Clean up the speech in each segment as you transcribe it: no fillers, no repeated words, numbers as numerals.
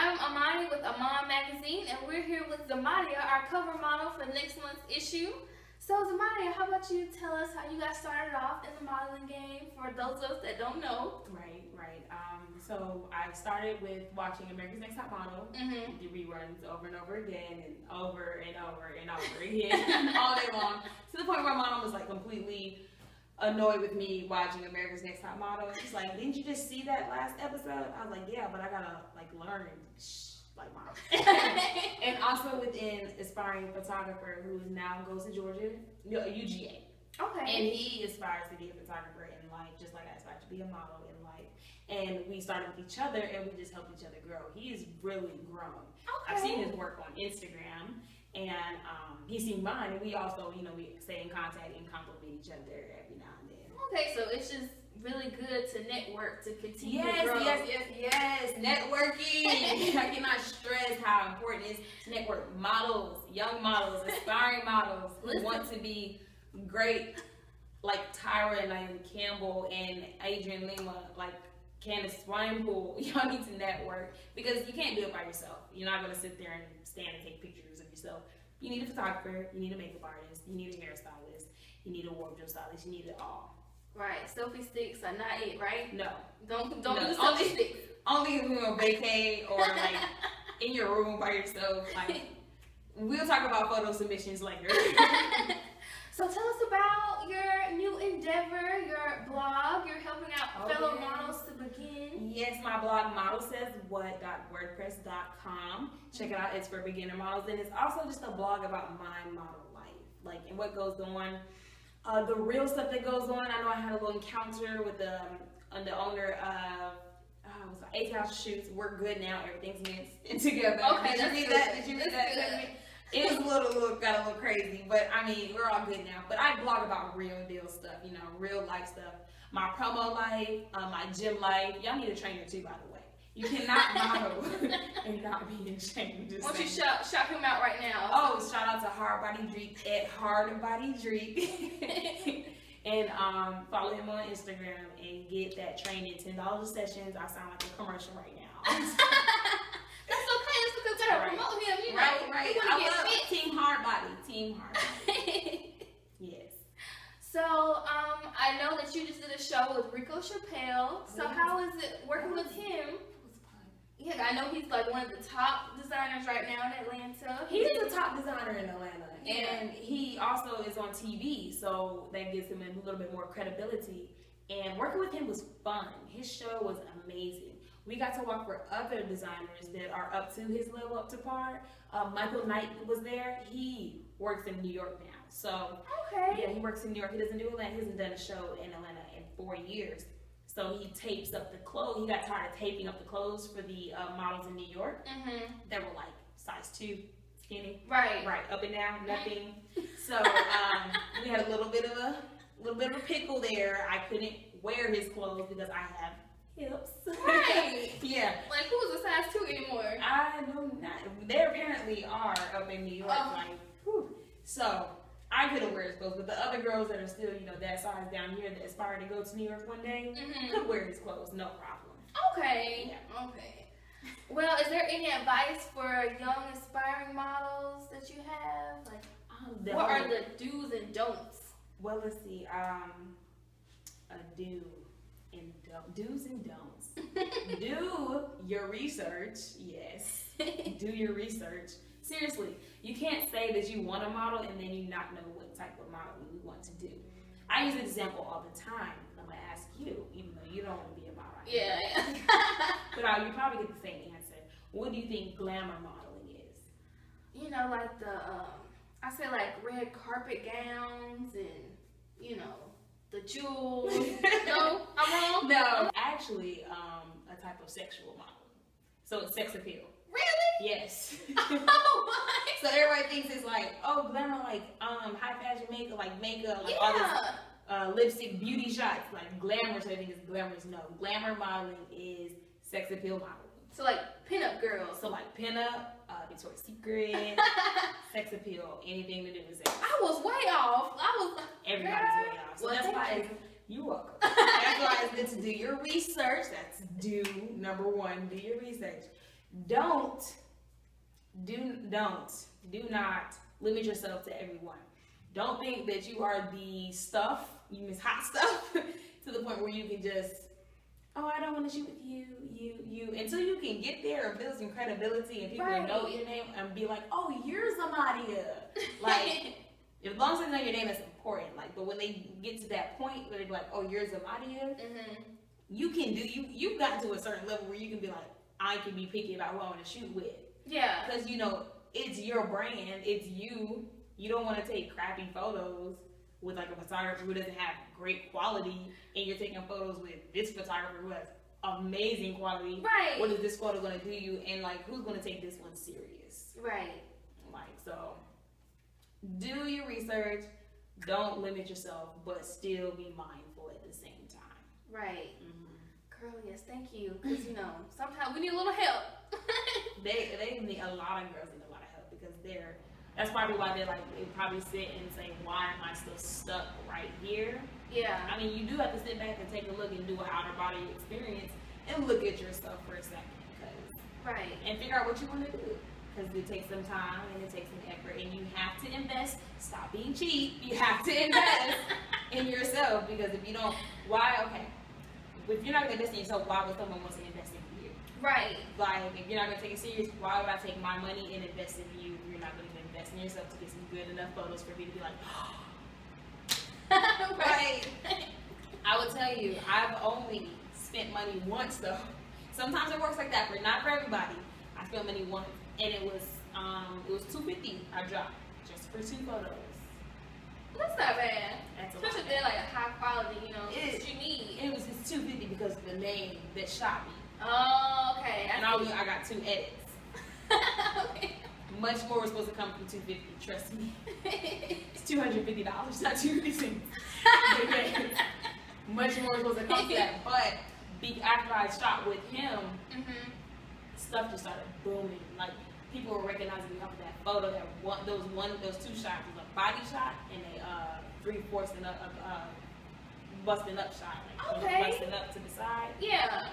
I'm Amani with Aman Magazine, and we're here with Zamadia, our cover model for next month's issue. So Zamadia, how about you tell us how you got started off in the modeling game for those of us that don't know? Right. So I started with watching America's Next Top Model, the reruns over and over again, and over and over and over again, all day long, to the point where my mom was like completely annoyed with me watching America's Next Top Model. She's like, "Didn't you just see that last episode?" I was like, "Yeah, but I gotta like learn." Like mom. And also within aspiring photographer who now goes to UGA. Okay. And he aspires to be a photographer in life, just like I aspire to be a model in life. And we started with each other, and we just helped each other grow. He is really grown. Okay. I've seen his work on Instagram, and he's seen mine, and we also, we stay in contact and compliment each other every now and then. Okay, so it's just really good to network, to continue to Yes, grow. yes. Networking. I cannot stress how important it is to network. Models, young models, aspiring models who want to be great, like Tyra and Naomi Campbell and Adrian Lima, like Candace Swinepool. Y'all need to network because you can't do it by yourself. You're not going to sit there and stand and take pictures of yourself. You need a photographer, you need a makeup artist, you need a hairstylist, you need a wardrobe stylist, you need it all. Right, selfie sticks are not it, right? No. Don't No, do selfie sticks. Only if you're on vacay or like in your room by yourself. Like, we'll talk about photo submissions later. So tell us about your new endeavor, your blog. You're helping out fellow models to begin. Yes, my blog, modelsayswhat.wordpress.com. Check it out. It's for beginner models, and it's also just a blog about my model life, and what goes on. The real stuff that goes on. I know I had a little encounter with the owner of 8 House Shoots. We're good now. Everything's mixed together. Okay, Did you read that? Did you read that? It was got a little crazy, but I mean, we're all good now. But I blog about real deal stuff, real life stuff. My promo life, my gym life. Y'all need a trainer too, by the way. You cannot model and not be ashamed. Why don't you shout him out right now? Oh, shout out to Hard Body Dreek at Hard Body Dreek. And follow him on Instagram and get that training. $10 sessions. I sound like a commercial right now. That's okay. It's because I gotta promote him. Right. I love Team Hard Body. Yes. So I know that you just did a show with Rico Chappelle. So how is it working with him? Yeah, I know he's like one of the top designers right now in Atlanta. He's the top designer in Atlanta. And he also is on TV, so that gives him a little bit more credibility. And working with him was fun. His show was amazing. We got to work for other designers that are up to his level, up to par. Michael Knight was there. He works in New York now. So, yeah, he works in New York. He doesn't do Atlanta. He hasn't done a show in Atlanta in 4 years. So he tapes up the clothes. He got tired of taping up the clothes for the models in New York that were like size 2, skinny. Right, up and down, nothing. So we had a little bit of a pickle there. I couldn't wear his clothes because I have hips. Right. Yeah. Like, who's a size 2 anymore? I know not. They apparently are up in New York. So I couldn't wear his clothes, but the other girls that are still, that size down here that aspire to go to New York one day could wear his clothes, no problem. Okay. Yeah. Okay. Well, is there any advice for young aspiring models that you have? Like, what are the do's and don'ts? Well, let's see. Do's and don'ts. Do your research. Yes. Do your research. Seriously, you can't say that you want a model and then you not know what type of model you want to do. I use an example all the time. I'm going to ask you, even though you don't want to be a model. Yeah. But you probably get the same answer. What do you think glamour modeling is? Like I say like red carpet gowns and, the jewels. No, I'm wrong? No. Actually, a type of sexual modeling. So it's sex appeal. Really? Yes. Oh my! So everybody thinks it's like, glamour, like high fashion makeup, like all this lipstick beauty shots, like glamorous. I think it's glamorous. No, glamour modeling is sex appeal modeling. So like pinup girls. So like pinup, Victoria's Secret, sex appeal, anything to do with sex. I was way off. Everybody's way off. So that's why you're welcome. That's why it's good to do your research. That's number one. Do your research. Do not limit yourself to everyone. Don't think that you are the stuff, you miss hot stuff, to the point where you can just, oh, I don't want to shoot with you, until you can get there and build some credibility and people know your name and be like, oh, you're Zamadia. Like, as long as they know your name, that's important. Like, but when they get to that point where they be like, oh, you're Zamadia, you've gotten to a certain level where you can be like, I can be picky about who I want to shoot with. Yeah. Because, it's your brand, it's you. You don't want to take crappy photos with like a photographer who doesn't have great quality, and you're taking photos with this photographer who has amazing quality. Right. What is this photo going to do you? And like, who's going to take this one serious? Right. Like, so do your research. Don't limit yourself, but still be mindful at the same time. Right. Girl, yes, thank you. Because sometimes we need a little help. they need a lot of girls need a lot of help because that's probably why they probably sit and say, why am I still stuck right here? Yeah. I mean, you do have to sit back and take a look and do an outer body experience and look at yourself for a second, and figure out what you want to do. Because it takes some time and it takes some effort, and you have to invest. Stop being cheap. You have to invest in yourself, because if you don't, if you're not going to invest in yourself, why would someone want to invest in you? Right. Like, if you're not going to take it serious, why would I take my money and invest in you if you're not going to invest in yourself to get some good enough photos for me to be like, right. I will tell you, I've only spent money once though. Sometimes it works like that, but not for everybody. I spent money once, and it was $250 I dropped just for 2 photos. That's not bad. That's especially if they're like a high quality, what you need. It was just $250 because of the name that shot me. Oh, okay. I got 2 edits. Okay. Much more was supposed to come from $250. Trust me. It's $250, not $250. Much more was supposed to come to that, but after I shot with him, stuff just started booming. Like, people were recognizing me off of that photo. Those 2 shots was a body shot and a 3/4 and busting up shot. Like, busting up to the side. Yeah.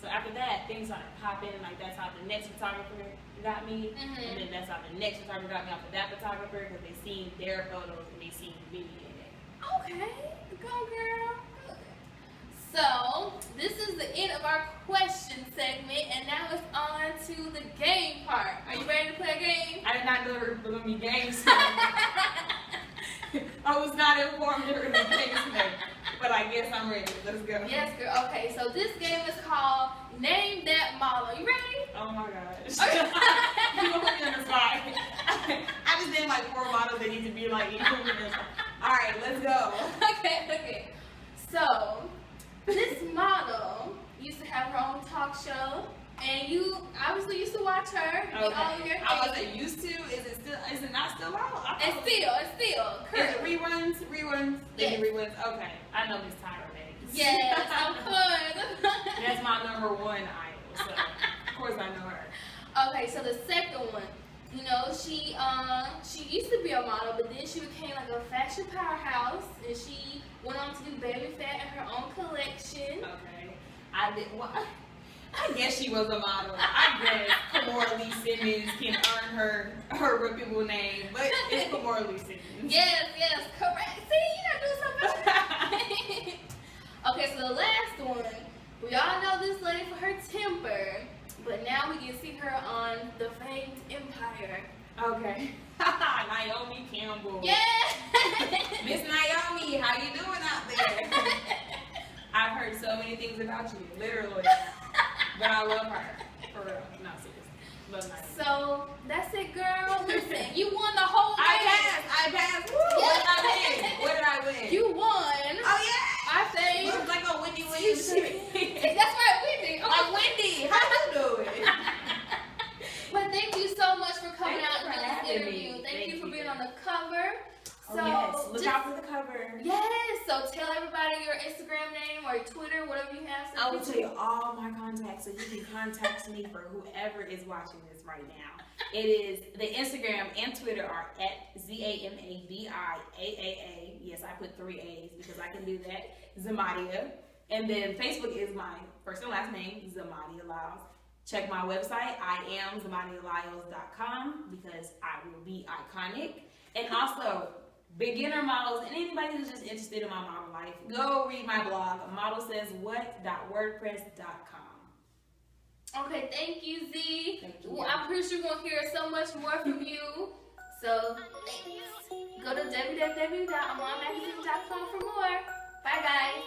So after that, things started popping. Like, that's how the next photographer got me, and then that's how the next photographer got me off of that photographer, because they seen their photos and they seen me in it. Okay, go girl. So this is the end of our question segment, and now it's on to the game part. Are you ready to play a game? I did not know there were going to be games. I was not informed there were going to be games today, but I guess I'm ready. Let's go. Yes, girl. Okay, so this game is called Name That Model. You ready? Oh my gosh. You put me on the spot. I just named like 4 models that need to be like, you put me on the spot. All right, let's go. Okay. So this model used to have her own talk show, and you obviously used to watch her. Okay. I wasn't used to. Is it not still out? It's still. Is it reruns? They do reruns. Okay. I know Miss Tyra Banks. Yes, of course. That's my number 1 idol. So of course I know her. Okay, so the second one, she used to be a model, but then she became like a fashion powerhouse, and she went on to do baby fat in her own collection. Okay. I guess she was a model. I guess Kamora Lee Simmons can earn her reputable name, but it's Kamora Lee Simmons. Yes, correct. See, you're not doing so much. Okay, so the last one, we all know this lady for her temper, but now we can see her on the famed Empire. Okay. Naomi Campbell. Yeah. Miss Naomi, how you doing out there? I've heard so many things about you, literally. But I love her. For real. No, seriously. Love Naomi. So, that's it, girl. Listen, you won the whole game. I passed. Woo. Yeah. What did I win? You won. Oh, yeah. I think. Looks like a Wendy Williams. That's right, Wendy. Oh, Wendy. How you doing? But thank you so much for coming out and doing this interview. Thank you for being on the cover. So yes, look out for the cover. Yes, so tell everybody your Instagram name or your Twitter, whatever you have. I will tell you all my contacts, so you can contact me for whoever is watching this right now. It is, the Instagram and Twitter are at ZAMADIAAA. Yes, I put 3 A's because I can do that. Zamadia. And then Facebook is my first and last name, Zamadia Lyles. check my website. I am ZamadiaLyles.com because I will be iconic. And also, beginner models and anybody who's just interested in my model life, go read my blog, modelsayswhat.wordpress.com. Okay, thank you, Z. Thank you. Well, I'm pretty sure we're going to hear so much more from you. So, thanks. Go to www.amanmagazine.com for more. Bye, guys.